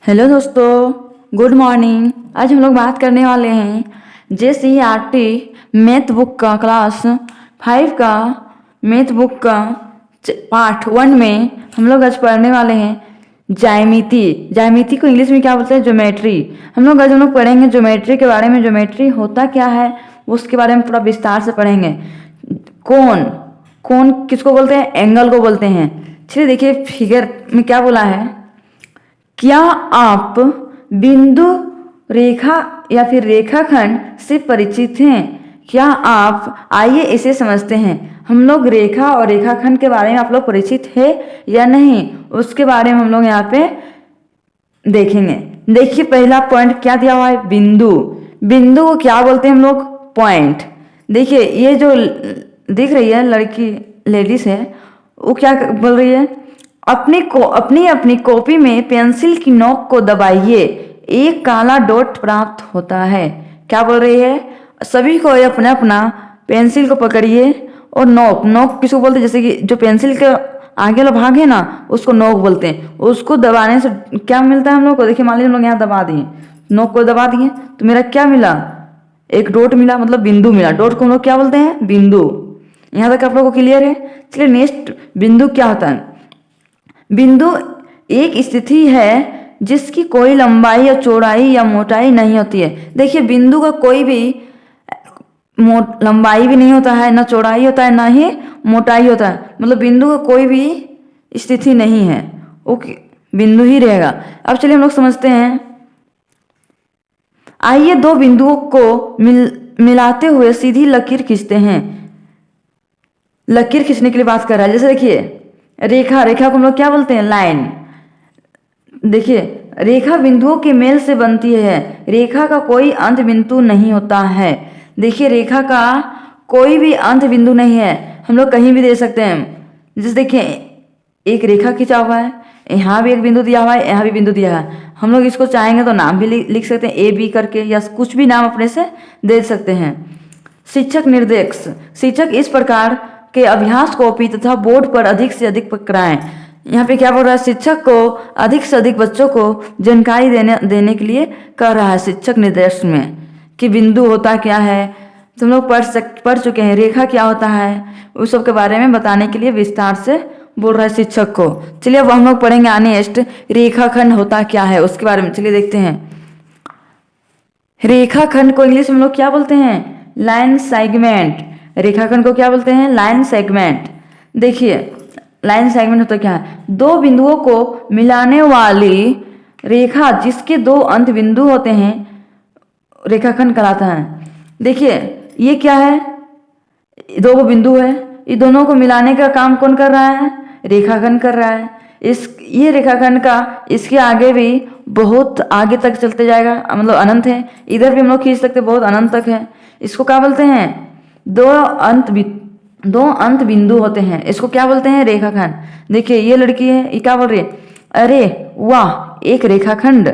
Hello दोस्तों, good morning. आज हम लोग बात करने वाले हैं JCERT मैथ बुक का क्लास 5 का मैथ बुक का पार्ट 1 में हम लोग आज पढ़ने वाले हैं ज्यामिति। ज्यामिति को इंग्लिश में क्या बोलते हैं? ज्योमेट्री। हम लोग पढ़ेंगे ज्योमेट्री के बारे में। ज्योमेट्री होता क्या है उसके बारे में पूरा विस्तार से पढ़ेंगे। कोण कोण किसको बोलते हैं? एंगल को बोलते हैं। चलिए देखिए फिगर में क्या बोला है। क्या आप बिंदु, रेखा या फिर रेखाखंड से परिचित हैं? क्या आप, आइए इसे समझते हैं। हम लोग रेखा और रेखाखंड के बारे में आप लोग परिचित है या नहीं, उसके बारे में हम लोग यहाँ पे देखेंगे। देखिए पहला पॉइंट क्या दिया हुआ है, बिंदु। बिंदु को क्या बोलते हैं हम लोग? पॉइंट। देखिए ये जो दिख रही है लड़की, लेडीज है, वो क्या बोल रही है? अपनी कॉपी में पेंसिल की नोक को दबाइए, एक काला डॉट प्राप्त होता है। क्या बोल रही है? सभी को अपना अपना पेंसिल को पकड़िए और नोक किसको बोलते हैं? जैसे कि जो पेंसिल के आगे वाला भाग है ना, उसको नोक बोलते हैं। उसको दबाने से क्या मिलता है हम लोग को? देखिए मान लीजिए हम लोग यहाँ दबा दिए, नोक को दबा दिए तो मेरा क्या मिला? एक डॉट मिला, मतलब बिंदु मिला। डॉट को हम लोग क्या बोलते हैं? बिंदु। यहाँ तक आप लोगों को क्लियर है? चलिए नेक्स्ट, बिंदु क्या होता है? बिंदु एक स्थिति है जिसकी कोई लंबाई या चौड़ाई या मोटाई नहीं होती है। देखिए बिंदु का कोई भी लंबाई भी नहीं होता है, ना चौड़ाई होता है, ना ही मोटाई होता है। मतलब बिंदु का कोई भी स्थिति नहीं है, ओके, बिंदु ही रहेगा। अब चलिए हम लोग समझते हैं। आइए दो बिंदुओं को मिलाते हुए सीधी लकीर खींचते हैं। लकीर खींचने के लिए बात कर रहा है। जैसे देखिए रेखा को हम लोग क्या बोलते हैं? लाइन। देखिए रेखा बिंदुओं के मेल से बनती है। रेखा का कोई अंत बिंदु नहीं होता है। देखिए रेखा का कोई भी अंत बिंदु नहीं है, हम लोग कहीं भी दे सकते हैं। जैसे देखिए एक रेखा खींचा हुआ है, यहाँ भी एक बिंदु दिया हुआ है, यहाँ भी बिंदु दिया है। हम लोग इसको चाहेंगे तो नाम भी लिख सकते हैं, AB करके, या कुछ भी नाम अपने से दे सकते हैं। शिक्षक निर्देश। शिक्षक इस प्रकार के अभ्यास कॉपी तथा बोर्ड पर अधिक से अधिक पकड़ाएं। यहाँ पे क्या बोल रहा है? शिक्षक को अधिक से अधिक बच्चों को जानकारी देने के लिए कर रहा है शिक्षक निर्देश में कि बिंदु होता क्या है। तुम लोग पढ़ चुके हैं। रेखा क्या होता है उस सब के बारे में बताने के लिए विस्तार से बोल रहा है शिक्षक को। चलिए अब हम लोग पढ़ेंगे नेक्स्ट, रेखाखंड होता क्या है उसके बारे में। चलिए देखते हैं। रेखाखंड को इंग्लिश में हम लोग क्या बोलते हैं? Line segment. रेखाखंड को क्या बोलते हैं? Line segment. देखिए लाइन सेगमेंट होता क्या है? दो बिंदुओं को मिलाने वाली रेखा जिसके दो अंत बिंदु होते हैं रेखाखंड कहलाता है। देखिए ये क्या है? दो बिंदु है, ये दोनों को मिलाने का काम कौन कर रहा है? रेखाखंड कर रहा है। ये रेखाखंड का इसके आगे भी बहुत आगे तक चलते जाएगा, मतलब अनंत है। इधर भी हम लोग खींच सकते, बहुत अनंत तक है। इसको क्या बोलते हैं? दो अंत बिंदु होते हैं, इसको क्या बोलते हैं? रेखाखंड। देखिए ये लड़की है, ये क्या बोल रही है? अरे वाह, एक रेखाखंड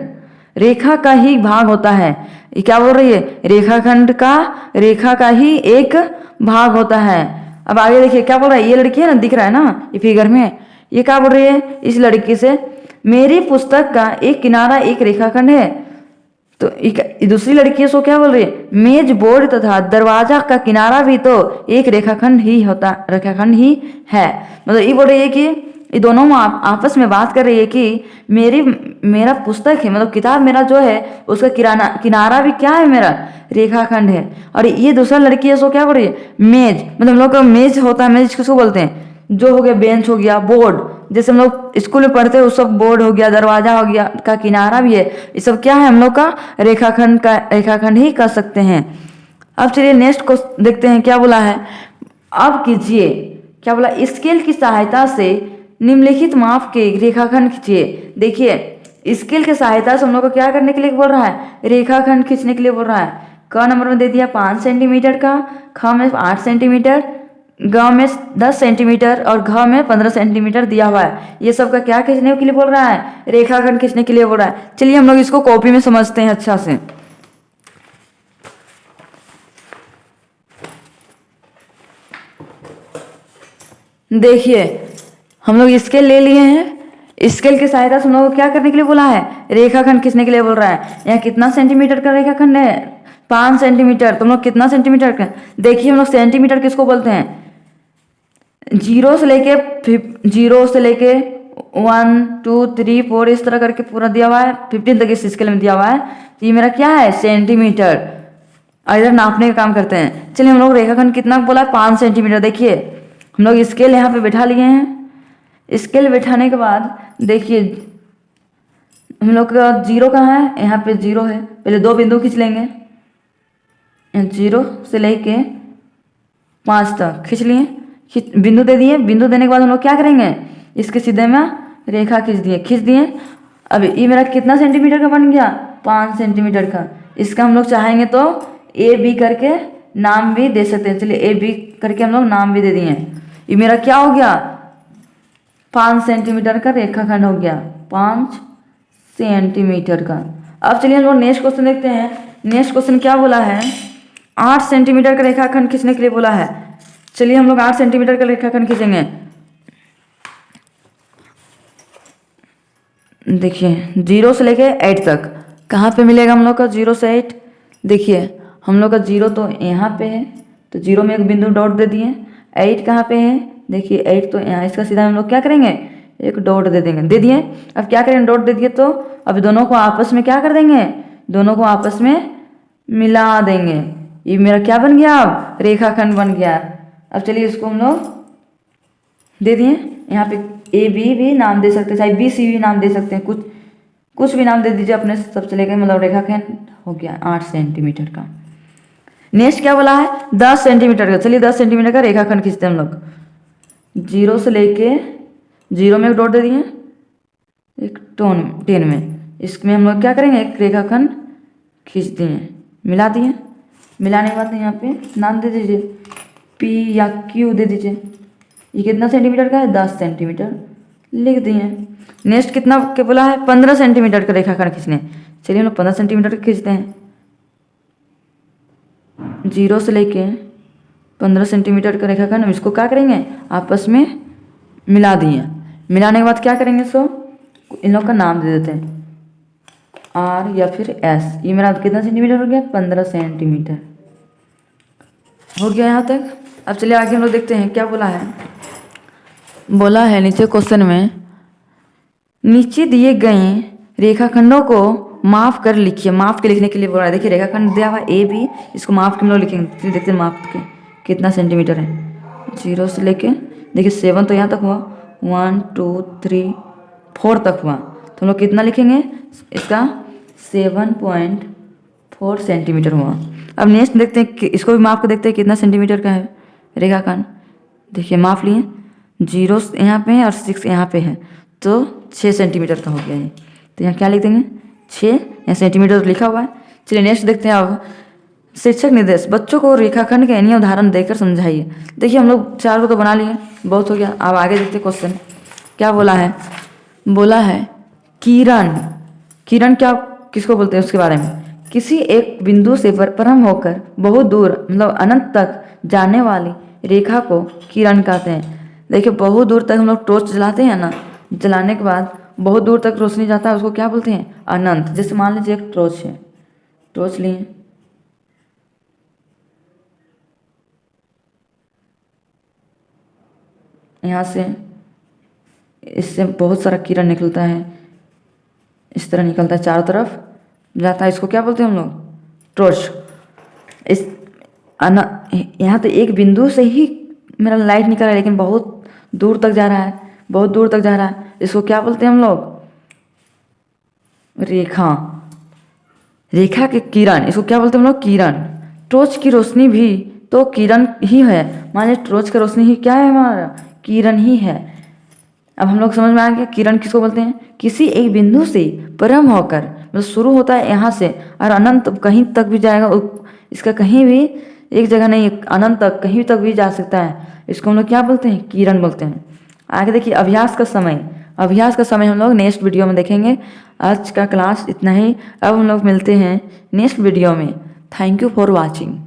रेखा का ही भाग होता है। ये क्या बोल रही है? रेखाखंड का रेखा का ही एक भाग होता है। अब आगे देखिए क्या बोल रहा है? ये लड़की है ना, दिख रहा है ना ये फिगर में, ये क्या बोल रही है इस लड़की से? मेरी पुस्तक का एक किनारा एक रेखाखंड है। तो दूसरी लड़की है सो क्या बोल रही है? मेज, बोर्ड तथा दरवाजा का किनारा भी तो एक रेखाखंड ही है। मतलब ये बोल रही है कि ये दोनों आपस में बात कर रही है कि मेरा पुस्तक है, मतलब किताब मेरा जो है उसका किनारा भी क्या है? मेरा रेखाखंड है। और ये दूसरा लड़की है सो क्या बोल रही है? मेज, मतलब हम लोग का मेज होता है, मेज किसको बोलते हैं? जो हो गया बेंच हो गया, बोर्ड जैसे हम लोग स्कूल में पढ़ते हैं वो सब बोर्ड हो गया, दरवाजा हो गया, का किनारा भी है। ये सब क्या है? हम लोग का रेखाखंड ही कर सकते हैं। अब चलिए नेक्स्ट को देखते हैं क्या बोला है। अब कीजिए, क्या बोला? स्केल की सहायता से निम्नलिखित माप के रेखाखंड खींचिए। देखिए स्केल की सहायता से हम लोग को क्या करने के लिए बोल रहा है? रेखाखंड खींचने के लिए बोल रहा है। क नंबर में दे दिया 5 सेंटीमीटर का, ख में 8 सेंटीमीटर, ग में 10 सेंटीमीटर और घ में 15 सेंटीमीटर दिया हुआ है। ये सब का क्या खींचने के लिए बोल रहा है? रेखाखंड खींचने के लिए बोल रहा है। चलिए हम लोग इसको कॉपी में समझते हैं अच्छा से। देखिए हम लोग स्केल ले लिए हैं, स्केल की सहायता से हम लोग को क्या करने के लिए बोला है, रेखाखंड खींचने के लिए बोल रहा है। यहाँ कितना सेंटीमीटर का रेखाखंड है, 5 सेंटीमीटर। तुम लोग कितना सेंटीमीटर का, देखिए हम लोग सेंटीमीटर किसको बोलते हैं, 0 से लेके 1 2 3 4 इस तरह करके पूरा दिया हुआ है, 15 तक इस स्केल में दिया हुआ है। तो ये मेरा क्या है, सेंटीमीटर। इधर नापने का काम करते हैं। चलिए हम लोग रेखाखंड कितना बोला है, 5 सेंटीमीटर। देखिए हम लोग स्केल यहाँ पे बैठा लिए हैं। स्केल बैठाने के बाद देखिए हम लोग का 0 कहाँ है, यहाँ पे 0 है। पहले 2 बिंदु खींच लेंगे, 0 से लेके 5 तक खींच लिए, बिंदु दे दिए। बिंदु देने के बाद हम लोग क्या करेंगे, इसके सीधे में रेखा खींच दिए। अब ये मेरा कितना सेंटीमीटर का बन गया, 5 सेंटीमीटर का। इसका हम लोग चाहेंगे तो ए बी करके नाम भी दे सकते हैं। चलिए ए बी करके हम लोग नाम भी दे दिए। ये मेरा क्या हो गया, 5 सेंटीमीटर का रेखाखंड हो गया, 5 सेंटीमीटर का। अब चलिए हम लोग नेक्स्ट क्वेश्चन देखते हैं। नेक्स्ट क्वेश्चन क्या बोला है, 8 सेंटीमीटर का रेखाखंड खींचने के लिए बोला है। चलिए हम लोग 8 सेंटीमीटर का रेखाखंड खींचेंगे। देखिए 0 से लेके 8 तक कहाँ पे मिलेगा हम लोग का, 0 से 8। देखिए हम लोग का 0 तो यहाँ पे है, तो 0 में एक बिंदु डॉट दे दिए। 8 कहाँ पे है, देखिए 8 तो यहाँ, इसका सीधा हम लोग क्या करेंगे, एक डॉट दे देंगे, दे दिए। अब क्या करेंगे, डॉट दे दिए तो अब दोनों को आपस में क्या कर देंगे, दोनों को आपस में मिला देंगे। ये मेरा क्या बन गया, अब रेखाखंड बन गया। अब चलिए इसको हम लोग दे दिए। यहाँ पे ए बी भी नाम दे सकते हैं, चाहे बी सी भी नाम दे सकते हैं, कुछ भी नाम दे दीजिए अपने सब चलेगा। मतलब रेखाखंड हो गया 8 सेंटीमीटर का। नेक्स्ट क्या बोला है, 10 सेंटीमीटर का। चलिए 10 सेंटीमीटर का रेखाखंड खींचते हैं हम लोग। 0 से लेके 0 में एक डॉट दे दिए, एक 10 में। इसमें हम लोग क्या करेंगे, एक रेखाखंड खींच दिए, मिला दिए। मिलाने के बाद यहाँ पे नाम दे दीजिए, पी या क्यू दे दीजिए। ये कितना सेंटीमीटर का है, 10 सेंटीमीटर लिख दिए। नेक्स्ट कितना के बोला है, 15 सेंटीमीटर का रेखाखंड खींचने। चलिए हम लोग 15 सेंटीमीटर का खींचते हैं। 0 से लेके 15 सेंटीमीटर का रेखाखंड, इसको क्या करेंगे, आपस में मिला दिए। मिलाने के बाद क्या करेंगे, सो इन लोग का नाम दे देते हैं, आर या फिर एस। ये मेरा कितना सेंटीमीटर हो गया, 15 सेंटीमीटर हो गया यहाँ तक। अब चलिए आगे हम लोग देखते हैं क्या बोला है। बोला है नीचे क्वेश्चन में, नीचे दिए गए रेखाखंडों को माप कर लिखिए। माप के लिखने के लिए बोल रहा है। देखिए रेखाखंड दिया हुआ ए बी, इसको माप के हम लोग लिखेंगे। देखते हैं माप के कितना सेंटीमीटर है। 0 से लेके देखिए 7 तो यहाँ तक हुआ, 1 2 3 4 तक हुआ, तो हम लोग कितना लिखेंगे, इसका 7.4 सेंटीमीटर हुआ। अब नेक्स्ट देखते हैं कि इसको भी माप को देखते हैं कितना सेंटीमीटर का है रेखाखंड। देखिए माप लिए, 0 यहाँ पे है और 6 यहाँ पे है, तो 6 सेंटीमीटर का हो गया है। तो यहाँ क्या लिख देंगे, 6, यहाँ सेंटीमीटर लिखा हुआ है। चलिए नेक्स्ट देखते हैं। अब शिक्षक निर्देश, बच्चों को रेखाखंड के अन्य उदाहरण देकर समझाइए। देखिए हम लोग 4 को तो बना लिए, बहुत हो गया। अब आगे देखते क्वेश्चन क्या बोला है। बोला है किरण। किरण क्या किसको बोलते हैं उसके बारे में, किसी एक बिंदु से प्रारंभ होकर बहुत दूर मतलब अनंत तक जाने वाली रेखा को किरण कहते हैं। देखिए बहुत दूर तक हम लोग टॉर्च जलाते हैं ना, जलाने के बाद बहुत दूर तक रोशनी जाता है, उसको क्या बोलते हैं, अनंत। जैसे मान लीजिए एक टॉर्च है, टॉर्च लिए, यहाँ से इससे बहुत सारा किरण निकलता है, इस तरह निकलता है, चारों तरफ जाता है, इसको क्या बोलते हैं हम लोग, टॉर्च। इस यहाँ तो एक बिंदु से ही मेरा लाइट निकल रहा है, लेकिन बहुत दूर तक जा रहा है, बहुत दूर तक जा रहा है, इसको क्या बोलते हैं हम लोग, रेखा। रेखा के किरण, इसको क्या बोलते हैं हम लोग, किरण। टॉर्च की रोशनी भी तो किरण ही है, मान लीजिए टॉर्च की रोशनी ही क्या है, हमारा किरण ही है। अब हम लोग समझ में आ गया किरण किसको बोलते हैं, किसी एक बिंदु से प्रारंभ होकर मतलब शुरू होता है यहाँ से और अनंत कहीं तक भी जाएगा, इसका कहीं भी एक जगह नहीं, अनंत तक कहीं तक भी जा सकता है, इसको हम लोग क्या बोलते हैं, किरण बोलते हैं। आगे देखिए अभ्यास का समय। अभ्यास का समय हम लोग नेक्स्ट वीडियो में देखेंगे। आज का क्लास इतना ही, अब हम लोग मिलते हैं नेक्स्ट वीडियो में। Thank you for watching.